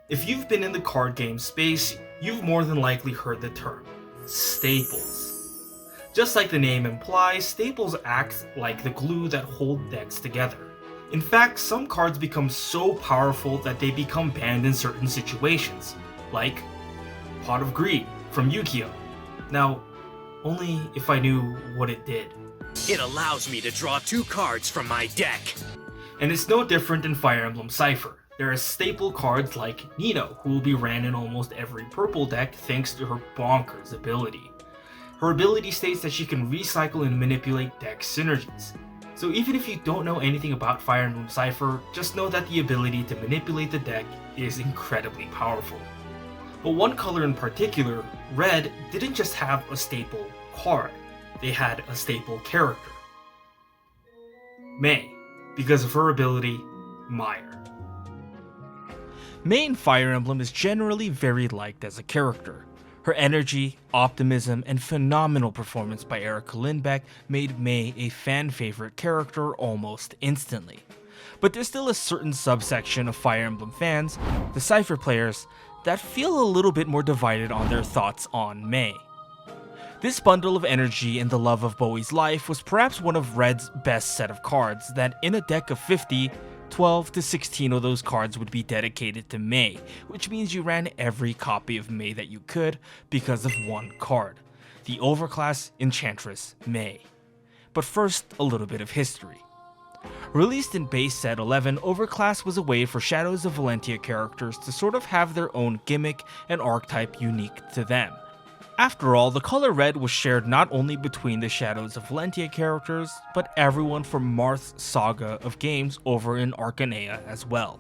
If you've been in the card game space, you've more than likely heard the term staples. Just like the name implies, staples act like the glue that hold decks together. In fact, some cards become so powerful that they become banned in certain situations, like Pot of Greed from Yu-Gi-Oh! Now, only if I knew what it did. It allows me to draw 2 cards from my deck. And it's no different in Fire Emblem Cipher. There are staple cards like Nino, who will be ran in almost every purple deck thanks to her bonkers ability. Her ability states that she can recycle and manipulate deck synergies. So even if you don't know anything about Fire Emblem Cipher, just know that the ability to manipulate the deck is incredibly powerful. But one color in particular, Red, didn't just have a staple card, they had a staple character. Mei, because of her ability, Meyer. Mei in Fire Emblem is generally very liked as a character. Her energy, optimism, and phenomenal performance by Erika Lindbeck made Mei a fan favorite character almost instantly. But there's still a certain subsection of Fire Emblem fans, the Cipher players, that feel a little bit more divided on their thoughts on Mei. This bundle of energy and the love of Boey's life was perhaps one of Red's best set of cards that in a deck of 50, 12 to 16 of those cards would be dedicated to Mei, which means you ran every copy of Mei that you could because of one card, the overclass Enchantress Mei. But first, a little bit of history. Released in base set 11, Overclass was a way for Shadows of Valentia characters to sort of have their own gimmick and archetype unique to them. After all, the color red was shared not only between the Shadows of Valentia characters, but everyone from Marth's saga of games over in Arcanea as well.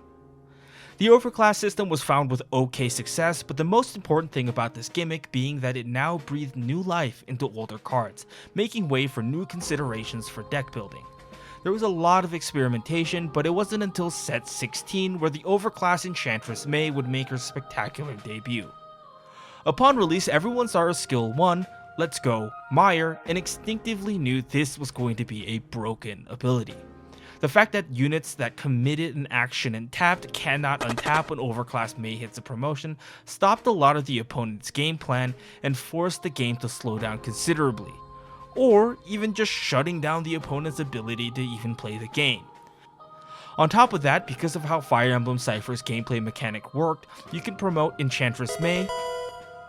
The Overclass system was found with okay success, but the most important thing about this gimmick being that it now breathed new life into older cards, making way for new considerations for deck building. There was a lot of experimentation, but it wasn't until set 16 where the Overclass Enchantress Mei would make her spectacular debut. Upon release, everyone saw her skill 1, Let's Go, Meyer, and instinctively knew this was going to be a broken ability. The fact that units that committed an action and tapped cannot untap when Overclass Mei hits a promotion stopped a lot of the opponent's game plan and forced the game to slow down considerably, or even just shutting down the opponent's ability to even play the game. On top of that, because of how Fire Emblem Cipher's gameplay mechanic worked, you can promote Enchantress Mei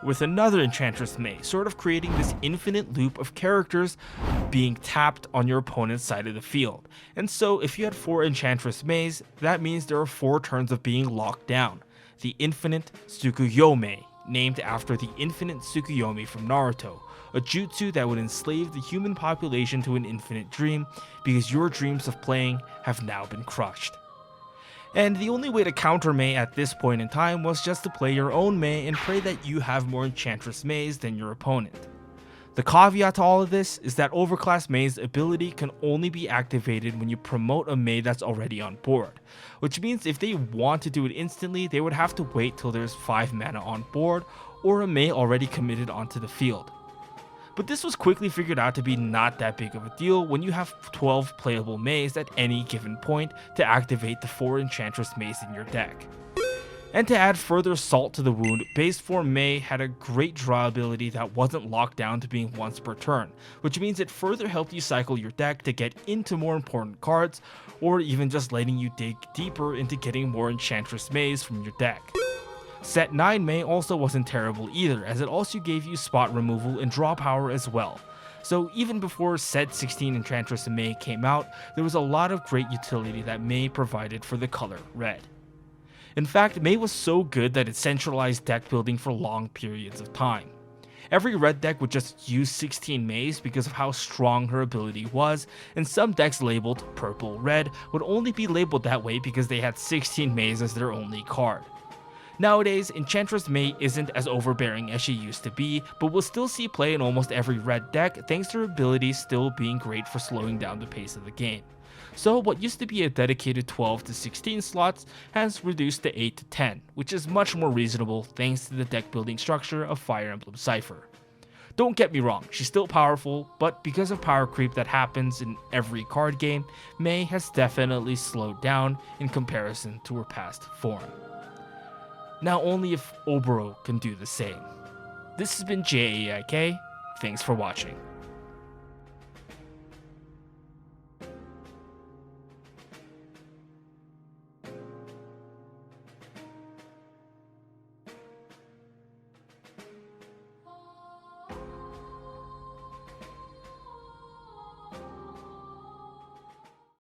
with another Enchantress Mei, sort of creating this infinite loop of characters being tapped on your opponent's side of the field. And so if you had 4 Enchantress Meis, that means there are 4 turns of being locked down. The infinite TsukuyoMAE, named after the infinite Tsukuyomi from Naruto, a jutsu that would enslave the human population to an infinite dream because your dreams of playing have now been crushed. And the only way to counter Mei at this point in time was just to play your own Mei and pray that you have more Enchantress Meis than your opponent. The caveat to all of this is that Overclass Mei's ability can only be activated when you promote a Mei that's already on board, which means if they want to do it instantly, they would have to wait till there's 5 mana on board or a Mei already committed onto the field. But this was quickly figured out to be not that big of a deal when you have 12 playable Meis at any given point to activate the 4 Enchantress Meis in your deck. And to add further salt to the wound, base form Mei had a great draw ability that wasn't locked down to being once per turn, which means it further helped you cycle your deck to get into more important cards, or even just letting you dig deeper into getting more Enchantress Meis from your deck. Set 9 Mei also wasn't terrible either, as it also gave you spot removal and draw power as well. So even before Set 16 Enchantress Mei came out, there was a lot of great utility that Mei provided for the color red. In fact, Mei was so good that it centralized deck building for long periods of time. Every red deck would just use 16 Meis because of how strong her ability was, and some decks labeled purple-red would only be labeled that way because they had 16 Meis as their only card. Nowadays, Enchantress Mei isn't as overbearing as she used to be, but will still see play in almost every red deck thanks to her abilities still being great for slowing down the pace of the game. So what used to be a dedicated 12 to 16 slots has reduced to 8 to 10, which is much more reasonable thanks to the deck building structure of Fire Emblem Cipher. Don't get me wrong, she's still powerful, but because of power creep that happens in every card game, Mei has definitely slowed down in comparison to her past form. Now only if Oboro can do the same. This has been JaeAIK, thanks for watching.